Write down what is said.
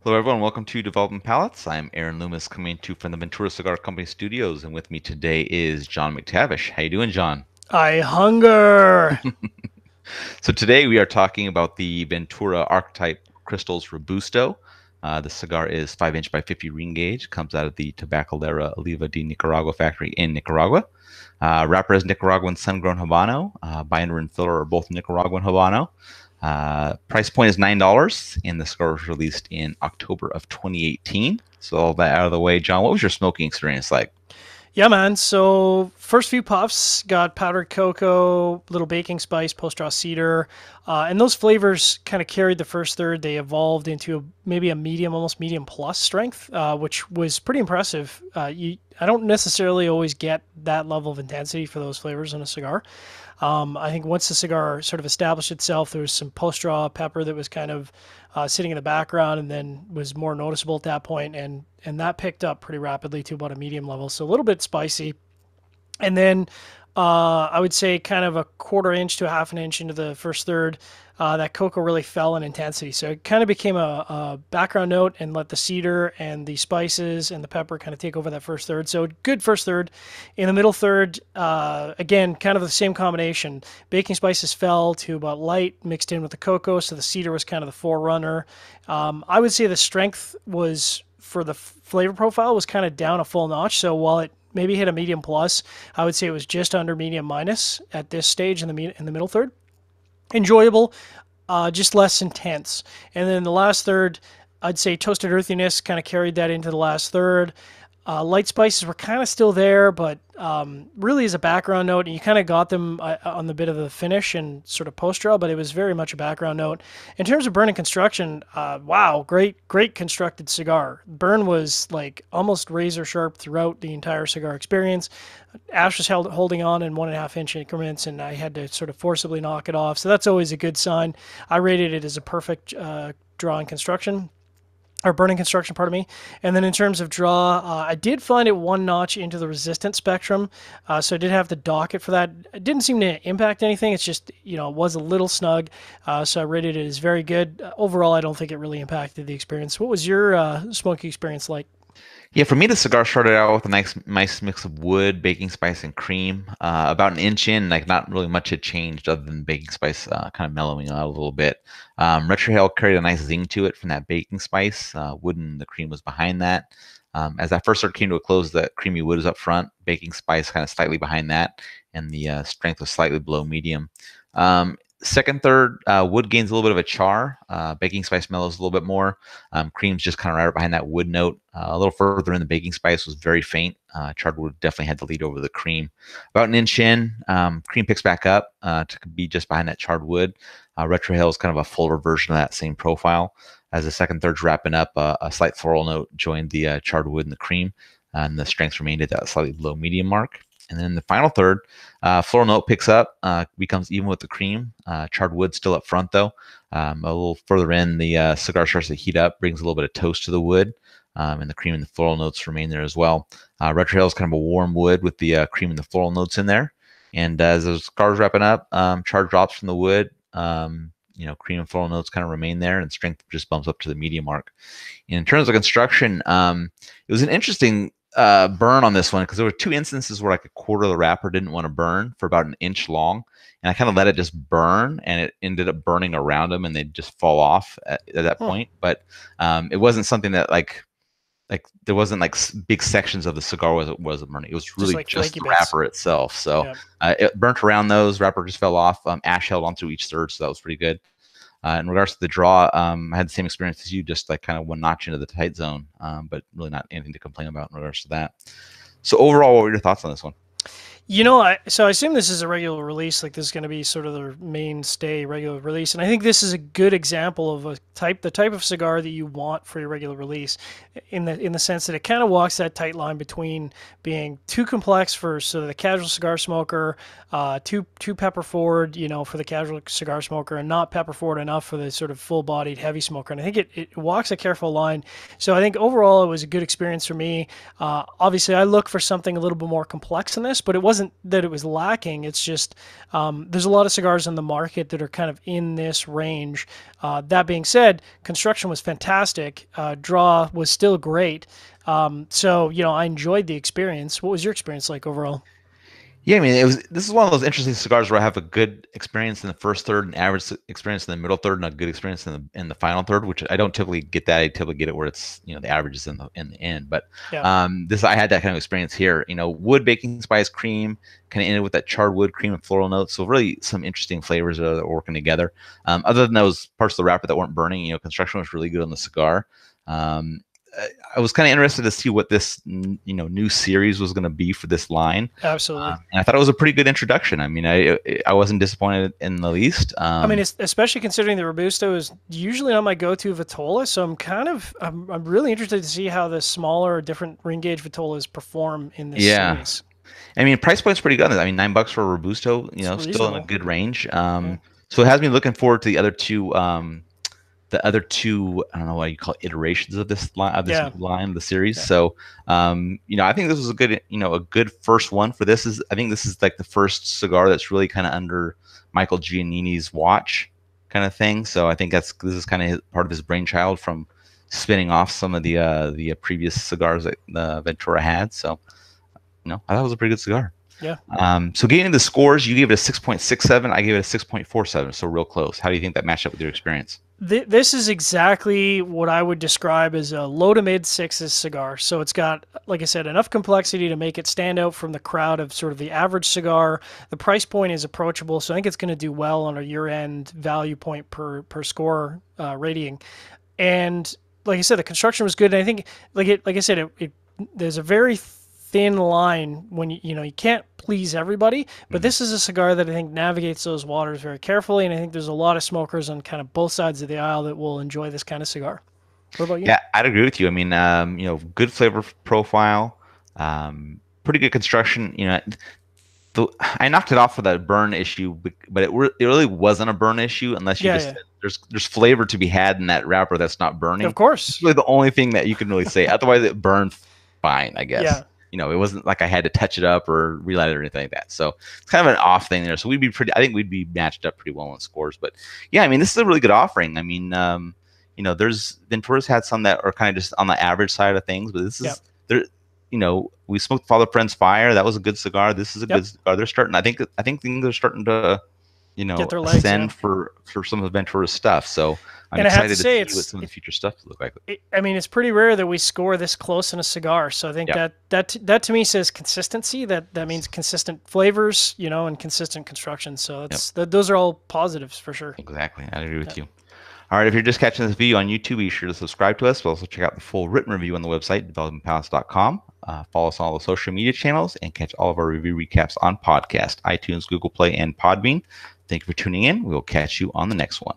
Hello, everyone. Welcome to Development Palates. I'm Aaron Loomis, coming to you from the Ventura Cigar Company studios, and with me today is John McTavish. How you doing, John? I hunger. So today we are talking about the Ventura Archetype Crystals Robusto. The cigar is 5-inch by 50 ring gauge. Comes out of the Tabacalera Oliva de Nicaragua factory in Nicaragua. Wrapper is Nicaraguan sun-grown Habano. Binder and filler are both Nicaraguan Habano. Price point is $9, and the cigar was released in October of 2018. So all that out of the way, John, what was your smoking experience like? Yeah, man. So first few puffs got powdered cocoa, little baking spice, post-draw cedar, and those flavors kind of carried the first third. They evolved into maybe a medium, almost medium plus strength, which was pretty impressive. I don't necessarily always get that level of intensity for those flavors in a cigar. I think once the cigar sort of established itself, there was some post-draw pepper that was kind of sitting in the background and then was more noticeable at that point, and that picked up pretty rapidly to about a medium level, so a little bit spicy. And then I would say kind of a quarter inch to a half an inch into the first third, that cocoa really fell in intensity. So it kind of became a background note and let the cedar and the spices and the pepper kind of take over that first third. So good first third. In the middle third, again, kind of the same combination. Baking spices fell to about light mixed in with the cocoa. So the cedar was kind of the forerunner. I would say the strength was for the flavor profile was kind of down a full notch. So while it maybe hit a medium plus, I would say it was just under medium minus at this stage in the middle third. Enjoyable, just less intense. And then the last third, I'd say toasted earthiness kind of carried that into the last third. Light spices were kind of still there, but really as a background note, and you kind of got them on the bit of the finish and sort of post-draw, but it was very much a background note. In terms of burn and construction, wow, great constructed cigar. Burn was like almost razor sharp throughout the entire cigar experience. Ash was holding on in 1.5 inch increments, and I had to sort of forcibly knock it off. So that's always a good sign. I rated it as a perfect draw and construction, or burning construction, pardon me. And then in terms of draw, I did find it one notch into the resistance spectrum, so I did have to dock it for that. It didn't seem to impact anything. It's just, it was a little snug, so I rated it as very good. Overall, I don't think it really impacted the experience. What was your smoking experience like? Yeah, for me, the cigar started out with a nice mix of wood, baking spice, and cream. About an inch in, like not really much had changed other than baking spice kind of mellowing out a little bit. Retrohale carried a nice zing to it from that baking spice. Wood and the cream was behind that. As that first third came to a close, the creamy wood was up front, baking spice kind of slightly behind that, and the strength was slightly below medium. Second, third, wood gains a little bit of a char. Baking spice mellows a little bit more. Cream's just kind of right behind that wood note. A little further in, the baking spice was very faint. Charred wood definitely had to lead over the cream. About an inch in, cream picks back up to be just behind that charred wood. Retrohale is kind of a fuller version of that same profile. As the second, third's wrapping up, a slight floral note joined the charred wood and the cream, and the strength remained at that slightly below medium mark. And then the final third, floral note picks up, becomes even with the cream. Charred wood still up front, though. A little further in, the cigar starts to heat up, brings a little bit of toast to the wood, and the cream and the floral notes remain there as well. Retrohale is kind of a warm wood with the cream and the floral notes in there. And as the cigar's wrapping up, char drops from the wood. Cream and floral notes kind of remain there, and strength just bumps up to the medium mark. In terms of construction, it was an interesting burn on this one because there were two instances where like a quarter of the wrapper didn't want to burn for about an inch long, and I kind of let it just burn, and it ended up burning around them, and they'd just fall off at that Hmm. point. But it wasn't something that like there wasn't like big sections of the cigar wasn't burning. It was Just really like just flaky the bits. wrapper itself. So Yeah. it burnt around those. Wrapper just fell off. Ash held onto each third, so that was pretty good. In regards to the draw, I had the same experience as you, just like kind of one notch into the tight zone, but really not anything to complain about in regards to that. So overall, what were your thoughts on this one? So I assume this is a regular release. Like this is going to be sort of the mainstay regular release, and I think this is a good example of the type of cigar that you want for your regular release, in the sense that it kind of walks that tight line between being too complex for sort of the casual cigar smoker, too pepper forward, for the casual cigar smoker, and not pepper forward enough for the sort of full bodied heavy smoker. And I think it walks a careful line. So I think overall it was a good experience for me. Obviously, I look for something a little bit more complex than this, but it wasn't wasn't that it was lacking. It's just there's a lot of cigars in the market that are kind of in this range. That being said, construction was fantastic. Draw was still great. So, I enjoyed the experience. What was your experience like overall? Yeah, I mean, this is one of those interesting cigars where I have a good experience in the first third, an average experience in the middle third, and a good experience in the final third. Which I don't typically get that. I typically get it where it's the average is in the end. But Yeah, this I had that kind of experience here. Wood, baking spice, cream, kind of ended with that charred wood, cream, and floral notes. So really some interesting flavors that are working together. Other than those parts of the wrapper that weren't burning, construction was really good on the cigar. Um, I was kind of interested to see what this new series was going to be for this line. absolutely. And I thought it was a pretty good introduction. I mean, I wasn't disappointed in the least. I mean, especially considering the Robusto is usually not my go-to Vitola, so I'm really interested to see how the smaller, different ring gauge Vitolas perform in this Yeah, series. I mean, price point's pretty good. I mean, $9 for a Robusto, It's still in a reasonable. good range. Yeah. So it has me looking forward to the other two, I don't know what you call it, iterations of this line, Yeah. new line, the series. Yeah. So, I think this was a good first one for this. I think this is like the first cigar that's really kind of under Michael Giannini's watch, kind of thing. So I think this is kind of part of his brainchild from spinning off some of the previous cigars that Ventura had. So, I thought it was a pretty good cigar. Yeah. So getting into the scores, you gave it a 6.67. I gave it a 6.47. So real close. How do you think that matched up with your experience? This is exactly what I would describe as a low to mid sixes cigar. So it's got, like I said, enough complexity to make it stand out from the crowd of sort of the average cigar. The price point is approachable, so I think it's going to do well on a year-end value point per score rating. And like I said, the construction was good. And I think, like I said, there's a very thin line when you can't please everybody, but this is a cigar that I think navigates those waters very carefully, and I think there's a lot of smokers on kind of both sides of the aisle that will enjoy this kind of cigar. What about you? Yeah, I'd agree with you. I mean, good flavor profile, pretty good construction. I knocked it off for that burn issue, but it really wasn't a burn issue unless you Yeah, just yeah, there's flavor to be had in that wrapper that's not burning. of It's course. really the only thing that you can really say. Otherwise, it burned fine, I guess. Yeah, It wasn't like I had to touch it up or relight it or anything like that. So it's kind of an off thing there. So I think we'd be matched up pretty well on scores. But yeah, I mean, this is a really good offering. I mean, there's Ventura's had some that are kind of just on the average side of things, but this yep, is there. We smoked Father Friend's Fire. That was a good cigar. This is a yep. good cigar. They're starting. I think things are starting to, Get their legs. Yeah. ascend for some of Ventura's stuff. So I'm And I have to excited to say, see what some of the future stuff look like. I mean, it's pretty rare that we score this close in a cigar. So I think Yeah, that to me says consistency. That means consistent flavors, and consistent construction. So yep, those are all positives for sure. exactly. I agree with Yeah. you. All right, if you're just catching this video on YouTube, be sure to subscribe to us. But also check out the full written review on the website, developmentpalace.com. Follow us on all the social media channels and catch all of our review recaps on podcast, iTunes, Google Play, and Podbean. Thank you for tuning in. We will catch you on the next one.